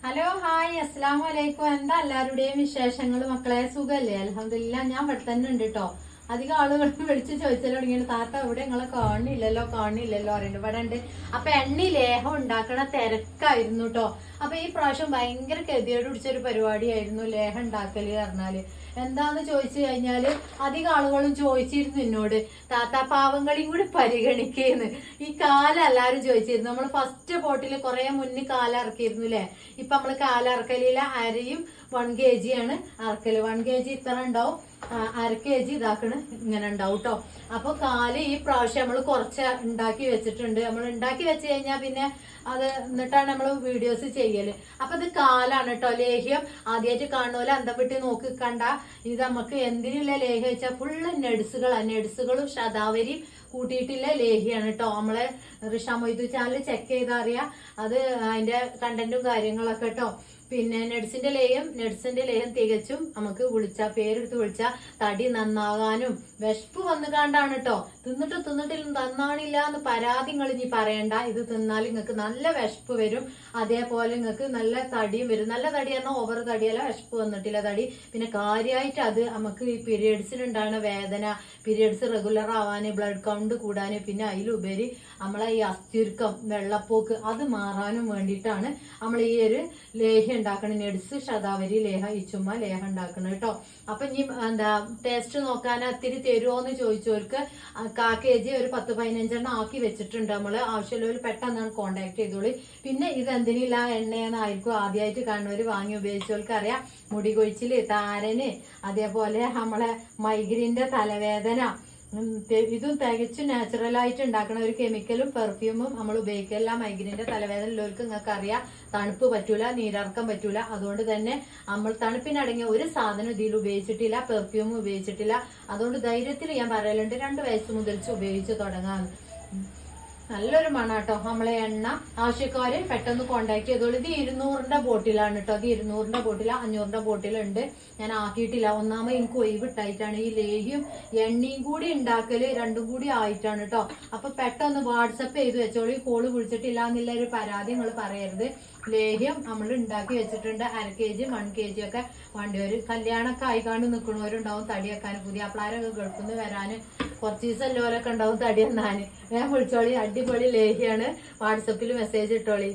Hello hi അസ്സലാമു അലൈക്കും. എന്താ എല്ലാവരുടെയും വിശേഷങ്ങൾ മക്കളെ? സുഖല്ലേ? അൽഹംദുലില്ലാ ഞാൻ ഇവിടെ തന്നെ ഉണ്ട് കേട്ടോ. അധികം ആളുകളും വിളിച്ച് ചോദിച്ചാൽ തുടങ്ങിയിട്ട് താത്ത ഇവിടെ നിങ്ങളെ കാണില്ലല്ലോ അറിയുന്നുണ്ട്. ഇവിടെ ഉണ്ട്. അപ്പൊ എണ്ണി ലേഹം ഉണ്ടാക്കണ തിരക്കായിരുന്നു കേട്ടോ. അപ്പൊ ഈ പ്രാവശ്യം ഭയങ്കര ഗതിയോട് പിടിച്ചൊരു പരിപാടിയായിരുന്നു ലേഹം ഉണ്ടാക്കല് പറഞ്ഞാല്. എന്താന്ന് ചോദിച്ചു കഴിഞ്ഞാല് അധികം ആളുകളും ചോദിച്ചിരുന്നു എന്നോട്, താത്ത പാവങ്ങളെയും കൂടി പരിഗണിക്കേന്ന്. ഈ കാലം എല്ലാരും ചോദിച്ചിരുന്നു. നമ്മൾ ഫസ്റ്റ് ബോട്ടില് കുറെ മുന്നേ കാലിറക്കിയിരുന്നു അല്ലെ. ഇപ്പൊ നമ്മള് കാലിറക്കലില്ല. അരിയും 1 kg ആണ് അറക്കല്. 1 kg ഇത്ര ഉണ്ടാവും, 1/2 kg ഇതാക്കണ് ഇങ്ങനെ ഉണ്ടാവും കേട്ടോ. അപ്പൊ കാല് ഈ പ്രാവശ്യം നമ്മൾ കുറച്ച് ഉണ്ടാക്കി വെച്ചിട്ടുണ്ട്. നമ്മൾ ഉണ്ടാക്കി വെച്ച് കഴിഞ്ഞാൽ പിന്നെ അത് എന്നിട്ടാണ് നമ്മൾ വീഡിയോസ് ചെയ്യല്. അപ്പൊ ഇത് കാലാണ് കേട്ടോ. ലേഹ്യം ആദ്യമായിട്ട് കാണുമല്ലോ, അന്തപ്പെട്ടി നോക്കി കണ്ട. ഇത് നമുക്ക് എന്തിനുള്ള ലേഹ്യം വെച്ചാൽ ഫുള്ള് നെഡ്സുകളും ശതാവരിയും കൂട്ടിയിട്ടുള്ള ലേഹ്യാണ് കേട്ടോ. നമ്മളെ ഋഷ മൊയ്തു ചാനൽ ചെക്ക് ചെയ്താൽ അറിയാം അത് അതിന്റെ കണ്ടന്റും കാര്യങ്ങളൊക്കെ കേട്ടോ. പിന്നെ നെഡ്സിന്റെ ലേഹം തികച്ചും നമുക്ക് പേരെടുത്ത് വിളിച്ച തടി നന്നാകാനും വിശപ്പ് വന്നു കാണ്ടാണ് കേട്ടോ. തിന്നിട്ടില്ല നന്നാണില്ല എന്ന് പരാതി നിങ്ങൾ ഇനി പറയണ്ട. ഇത് തിന്നാൽ നിങ്ങൾക്ക് നല്ല വിശപ്പ് വരും. അതേപോലെ നിങ്ങൾക്ക് നല്ല തടിയും വരും. നല്ല തടി പറഞ്ഞാൽ ഓവർ തടിയല്ല, വിശപ്പ് വന്നിട്ടില്ല തടി. പിന്നെ കാര്യമായിട്ട് അത് നമുക്ക് ഈ പീരിയഡ്സിനുണ്ടാകുന്ന വേദന, പീരിയഡ്സ് റെഗുലർ ആവാന്, ബ്ലഡ് കൗണ്ട് കൂടാന്, പിന്നെ അതിലുപരി നമ്മളെ ഈ അസ്ഥിർക്കം, വെള്ളപ്പോക്ക് അത് മാറാനും വേണ്ടിയിട്ടാണ് നമ്മൾ ഈ ഒരു ലേഹ്യം ഉണ്ടാക്കണം. നെഡ്സ് ശതാവരി ലേഹം, ഇച്ചുമ്മ ലേഹം ഉണ്ടാക്കണം കേട്ടോ. അപ്പൊ ഇനി എന്താ ടേസ്റ്റ് നോക്കാൻ ഒത്തിരി തരുമോന്ന് ചോദിച്ചവർക്ക് 1/4 kg ഒരു 10-15 ആക്കി വെച്ചിട്ടുണ്ട്. നമ്മള് ആവശ്യമുള്ളവർ പെട്ടെന്നാണ് കോണ്ടാക്ട് ചെയ്തോളി. പിന്നെ ഇത് എന്തിനില്ല എണ്ണയെന്നായിരിക്കും ആദ്യമായിട്ട് കാണുന്നവര് വാങ്ങി ഉപയോഗിച്ചവർക്ക് അറിയാം. മുടി കൊഴിച്ചില്, താരന്, അതേപോലെ നമ്മളെ മൈഗ്രീന്റെ തലവേദന, ഇതും തികച്ചും നാച്ചുറലായിട്ട് ഉണ്ടാക്കുന്ന ഒരു കെമിക്കലും പെർഫ്യൂമും നമ്മൾ ഉപയോഗിക്കില്ല. മൈഗ്രീന്റെ തലവേദന ഉള്ളവർക്ക് നിങ്ങൾക്ക് അറിയാം തണുപ്പ് പറ്റൂല, നീരിറക്കം പറ്റൂല. അതുകൊണ്ട് തന്നെ നമ്മൾ തണുപ്പിനടങ്ങിയ ഒരു സാധനം ഇതിൽ ഉപയോഗിച്ചിട്ടില്ല, പെർഫ്യൂം ഉപയോഗിച്ചിട്ടില്ല. അതുകൊണ്ട് ധൈര്യത്തിൽ ഞാൻ പറയലുണ്ട് 2 വയസ്സ് മുതൽ ഉപയോഗിച്ച് തുടങ്ങാന്ന്. നല്ലൊരു മണാട്ടോ നമ്മളെ എണ്ണ. ആവശ്യക്കാര് പെട്ടെന്ന് കോണ്ടാക്ട് ചെയ്തോളൂ. ഇത് 200ന്റെ ബോട്ടിലാണ് കേട്ടോ. അത് 200ന്റെ ബോട്ടില, 500ന്റെ ബോട്ടിലുണ്ട്. ഞാൻ ആക്കിയിട്ടില്ല. ഒന്നാമത് എനിക്ക് ഒഴിവിട്ടായിട്ടാണ്. ഈ ലേഹ്യം എണ്ണയും കൂടി ഉണ്ടാക്കല് രണ്ടും കൂടി ആയിട്ടാണ് കേട്ടോ. അപ്പൊ പെട്ടെന്ന് വാട്സപ്പ് ചെയ്ത് വെച്ചോളൂ. കോള് വിളിച്ചിട്ടില്ല എന്നുള്ള ഒരു പരാതി നിങ്ങൾ പറയരുത്. ലേഹ്യം നമ്മൾ ഉണ്ടാക്കി വെച്ചിട്ടുണ്ട്. 1/2 kg 1 kg ഒക്കെ വേണ്ടിവരും. കല്യാണമൊക്കെ ആയിക്കാണ്ട് നിൽക്കണവരുണ്ടാവും തടി വെക്കാൻ. പുതിയ അപ്ലാരൊക്കെ ഗൾഫിൽ നിന്ന് വരാന് കുറച്ച് ദിവസം എല്ലാവരൊക്കെ ഉണ്ടാവും തടി എന്നാന്. ഞാൻ വിളിച്ചോളി. അടിപൊളി ലേഹ്യാണ്. വാട്സപ്പിൽ മെസ്സേജ് ഇട്ടോളി.